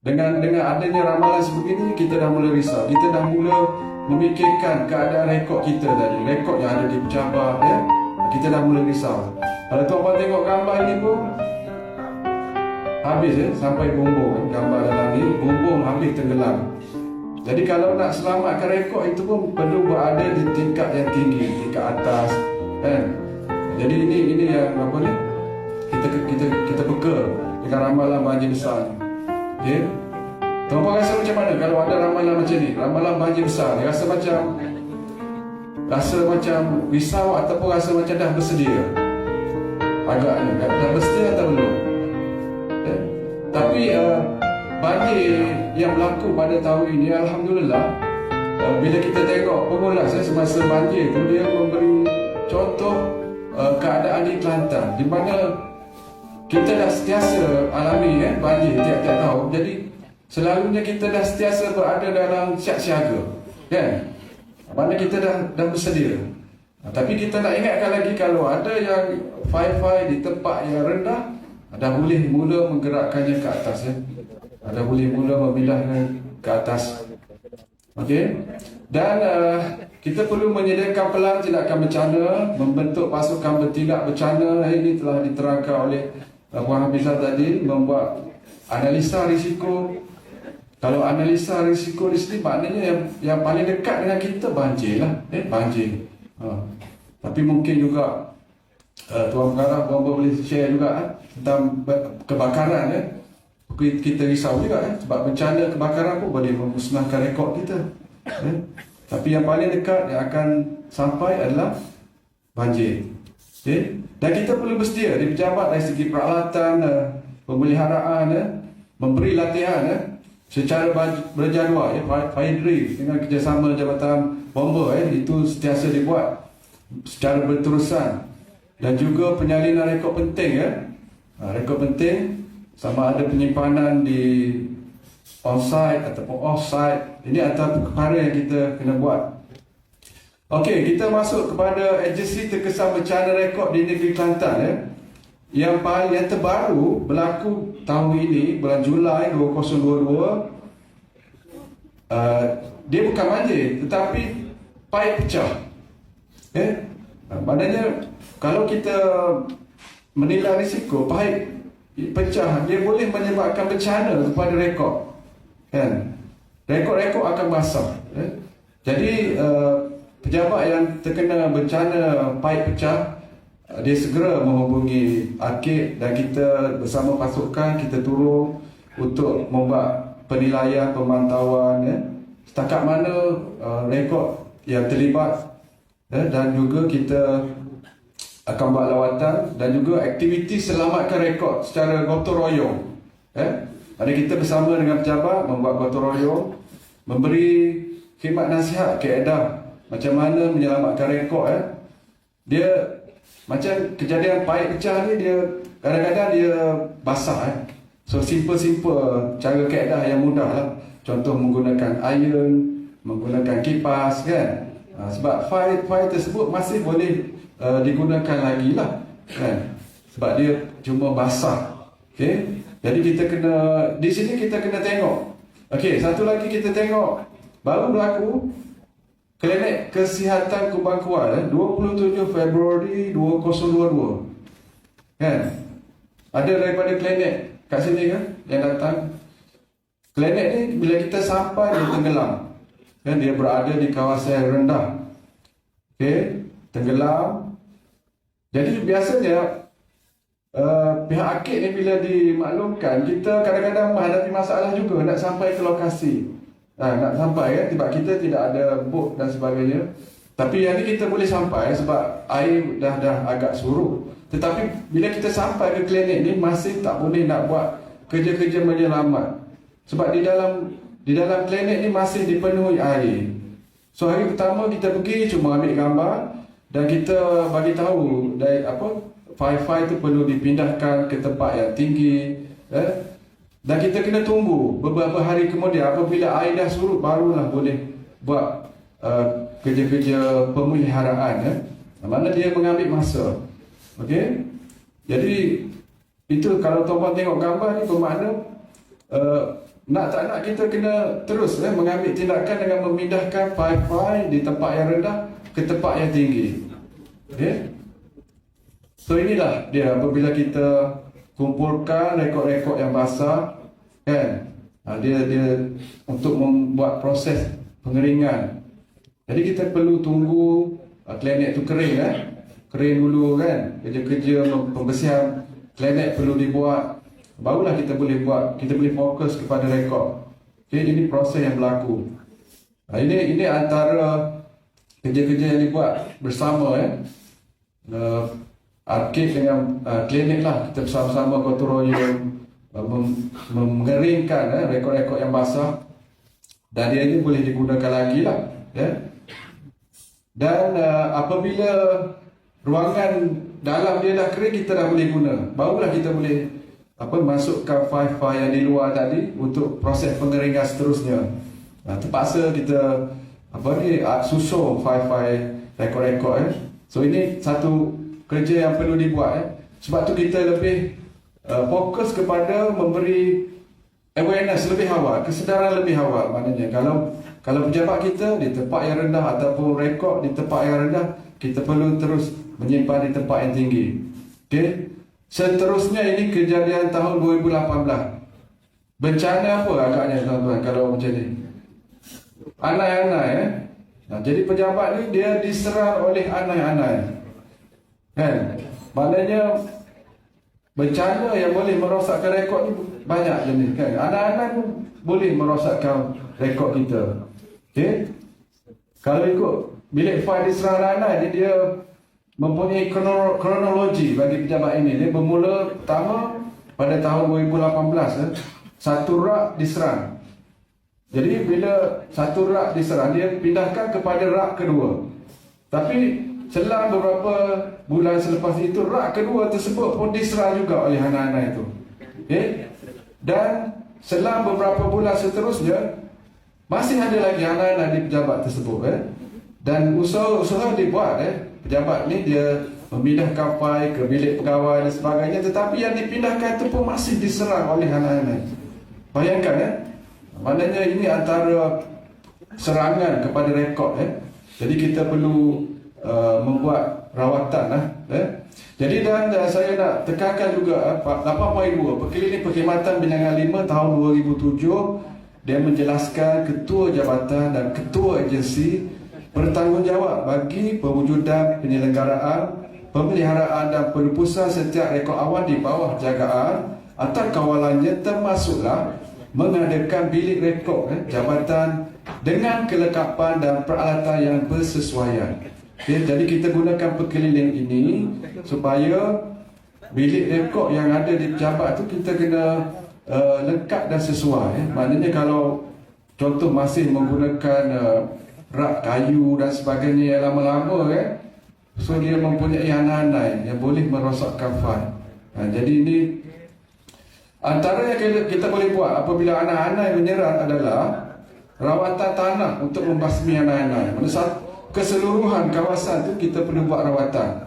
Dengan adanya ramalan sebegini, kita dah mula risau. Kita dah mula memikirkan keadaan rekod kita tadi, rekod yang ada di pejabat, ya. Kita dah mula risau. Kalau tuan-tuan tengok gambar ini pun habis, ya, sampai bumbung, gambar dalam ni bumbung habis tenggelam. Jadi kalau nak selamatkan rekod itu pun perlu berada di tingkat yang tinggi, tingkat atas, kan. Jadi ini yang apa ni? Kita peka dengan ramalan banjir besar ni. Okey. Tuan-tuan rasa macam mana kalau ada ramalan macam ni, ramalan banjir besar ni? Rasa macam risau ataupun rasa macam dah bersedia? Agaknya dah bersedia atau belum? Tapi banjir yang berlaku pada tahun ini, alhamdulillah, bila kita tengok pengulas semasa banjir tu, dia memberi contoh keadaan di Kelantan, di mana kita dah sentiasa alami banjir tiap-tiap tahun. Jadi selalunya kita dah sentiasa berada dalam siap siaga, kan? Mana kita dah bersedia. Tapi kita nak ingatkan lagi, kalau ada yang fire di tempat yang rendah, dah boleh mula menggerakkannya ke atas, ya. Dah boleh mula memindahnya ke atas. Okey. Dan kita perlu menyediakan pelan tindakan bencana, membentuk pasukan bertindak bencana. Ini telah diterangkan oleh Puan Hafizah tadi, membuat analisa risiko. Kalau analisa risiko di sini, maknanya yang paling dekat dengan kita banjir lah, banjir. Tapi mungkin juga Tuan Pengarah, boleh share juga tentang kebakaran, ya. Kita risau juga, sebab bencana kebakaran pun boleh memusnahkan rekod kita, ya. Tapi yang paling dekat yang akan sampai adalah banjir, okay? Dan kita perlu bersedia di pejabat dari segi peralatan, pemeliharaan, memberi latihan secara berjadual, fire drill dengan kerjasama Jabatan Bomba, itu sentiasa dibuat secara berterusan. Dan juga penyalinan rekod penting, rekod penting, sama ada penyimpanan di on-site ataupun off-site. Ini antara perkara yang kita kena buat. Okey, kita masuk kepada agensi terkesan bencana rekod di negeri Kelantan, yang terbaru berlaku tahun ini, bulan Julai 2022. Dia bukan banjir, tetapi paip pecah. Maknanya kalau kita menilai risiko paip pecah, dia boleh menyebabkan bencana kepada rekod, kan? Rekod-rekod akan basah, Jadi pejabat yang terkena bencana paip pecah, dia segera menghubungi ARKID, dan kita bersama pasukan kita turun untuk membuat penilaian, pemantauan, setakat mana rekod yang terlibat, dan juga kita akan buat lawatan dan juga aktiviti selamatkan rekod secara gotong royong. Ada kita bersama dengan pejabat membuat gotong royong, memberi khidmat nasihat, kaedah macam mana menyelamatkan rekod. Dia macam kejadian paip pecah ni, dia kadang-kadang dia basah. So simple cara kaedah yang mudah lah. Contoh menggunakan iron, menggunakan kipas, kan? Sebab file tersebut masih boleh digunakan lagi lah, kan? Sebab dia cuma basah. Okay? Jadi kita kena, di sini kita kena tengok. Okey, satu lagi kita tengok, baru berlaku Klinik Kesihatan Kubang Kual 27 Februari 2022, kan? Ada daripada klinik kat sini, kan, yang datang. Klinik ni bila kita sampai, dia tenggelam, kan? Dia berada di kawasan rendah, okey, tenggelam. Jadi biasanya pihak ARKID ni bila dimaklumkan, kita kadang-kadang menghadapi masalah juga nak sampai ke lokasi. Nak sampai, kan, sebab kita tidak ada bot dan sebagainya. Tapi yang ni kita boleh sampai sebab air dah agak surut. Tetapi bila kita sampai ke klinik ni, masih tak boleh nak buat kerja-kerja menyelamat. Sebab di dalam klinik ni masih dipenuhi air. So hari pertama kita pergi cuma ambil gambar, dan kita bagi tahu dari file tu perlu dipindahkan ke tempat yang tinggi, dan kita kena tunggu beberapa hari kemudian, apabila air dah surut, barulah boleh buat kerja-kerja pemeliharaan. Mana dia mengambil masa. Okey. Jadi itu kalau tuan-tuan tengok gambar ni, bermakna nak tak nak kita kena terus mengambil tindakan dengan memindahkan file-file di tempat yang rendah ke tempat yang tinggi. So inilah dia apabila kita kumpulkan rekod-rekod yang basah, kan, dia untuk membuat proses pengeringan. Jadi kita perlu tunggu klinik tu kering, kering dulu, kan. Kerja-kerja pembersihan klinik perlu dibuat, barulah kita boleh fokus kepada rekod. Ini proses yang berlaku. Ini antara kerja-kerja yang dibuat bersama, Arkib dengan klinik lah. Kita bersama-sama gotong royong mengeringkan rekod-rekod yang basah, dan dia ini boleh digunakan lagi lah. Dan apabila ruangan dalam dia dah kering, kita dah boleh guna, barulah kita boleh masukkan file-file yang di luar tadi untuk proses pengeringan seterusnya. Terpaksa kita susun file-file rekod-rekod. So ini satu kerja yang perlu dibuat. Sebab tu kita lebih fokus kepada memberi awareness lebih awal, kesedaran lebih awal. Maknanya kalau pejabat kita di tempat yang rendah ataupun rekod di tempat yang rendah, kita perlu terus menyimpan di tempat yang tinggi. Seterusnya ini kejadian tahun 2018. Bencana apa agaknya tuan-tuan kalau macam ni? Anai-anai. Jadi pejabat ni dia diserang oleh anai-anai. Maknanya bencana yang boleh merosakkan rekod ni banyak jenis, kan. Anak-anak pun boleh merosakkan rekod kita. Kalau ikut bilik file diserang anak, dia mempunyai kronologi bagi pejabat ini. Dia bermula pertama pada tahun 2018, satu rak diserang. Jadi bila satu rak diserang, dia pindahkan kepada rak kedua. Tapi selang beberapa bulan selepas itu, rak kedua tersebut pun diserang juga oleh anak-anak itu. Dan selang beberapa bulan seterusnya, masih ada lagi anak-anak di pejabat tersebut. Dan usaha dibuat. Pejabat ni dia memindahkan file ke bilik pegawai dan sebagainya, tetapi yang dipindahkan itu pun masih diserang oleh anak-anak. Bayangkan, maknanya ini antara serangan kepada rekod. Jadi kita perlu membuat rawatan. Jadi dan saya nak tekankan juga 8.2 Perkeliling Perkhidmatan Binangan 5 tahun 2007, dia menjelaskan ketua jabatan dan ketua agensi bertanggungjawab bagi pewujudan, penyelenggaraan, pemeliharaan dan penebusan setiap rekod awal di bawah jagaan atau kawalannya, termasuklah mengadakan bilik rekod jabatan dengan kelengkapan dan peralatan yang bersesuaian. Jadi kita gunakan perkeliling ini supaya bilik rekod yang ada di pejabat tu kita kena lengkap dan sesuai. Maknanya kalau contoh masih menggunakan rak kayu dan sebagainya yang lama-lama, so dia mempunyai anai-anai yang boleh merosakkan file. Jadi ini antara yang kita boleh buat apabila anai-anai menyerang adalah rawatan tanah untuk membasmi anai-anai. Keseluruhan kawasan tu kita perlu buat rawatan,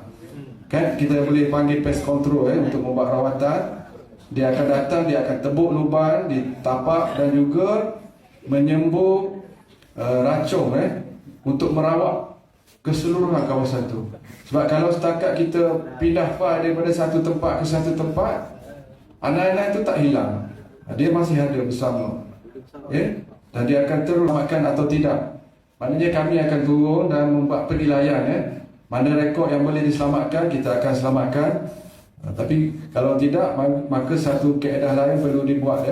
kan. Kita boleh panggil pest control untuk membuat rawatan. Dia akan datang, dia akan tebuk lubang di tapak dan juga menyembuh racun untuk merawat keseluruhan kawasan tu. Sebab kalau setakat kita pindah file daripada satu tempat ke satu tempat, anak-anak itu tak hilang, dia masih ada bersama, dan dia akan terus selamatkan atau tidak. Maknanya kami akan turun dan membuat penilaian, mana rekod yang boleh diselamatkan, kita akan selamatkan. Tapi kalau tidak, maka satu kaedah lain perlu dibuat.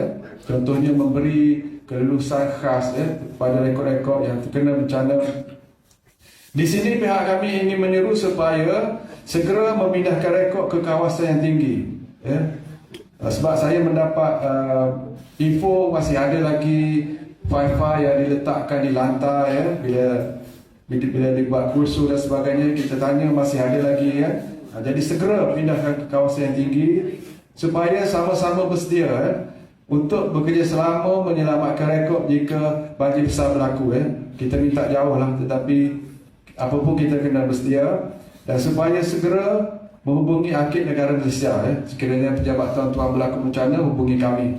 Contohnya memberi kelulusan khas pada rekod-rekod yang terkena bencana. Di sini pihak kami ingin menyeru supaya segera memindahkan rekod ke kawasan yang tinggi. Sebab saya mendapat info masih ada lagi file-file yang diletakkan di lantai, bila dibuat kursus dan sebagainya, kita tanya masih ada lagi. Jadi segera pindahkan ke kawasan yang tinggi supaya sama-sama bersedia untuk bekerja selama menyelamatkan rekod jika banjir besar berlaku. Kita minta jauh lah, tetapi apapun kita kena bersedia, dan supaya segera menghubungi Arkib Negara Malaysia. Sekiranya pejabat tuan-tuan berlaku bencana, hubungi kami.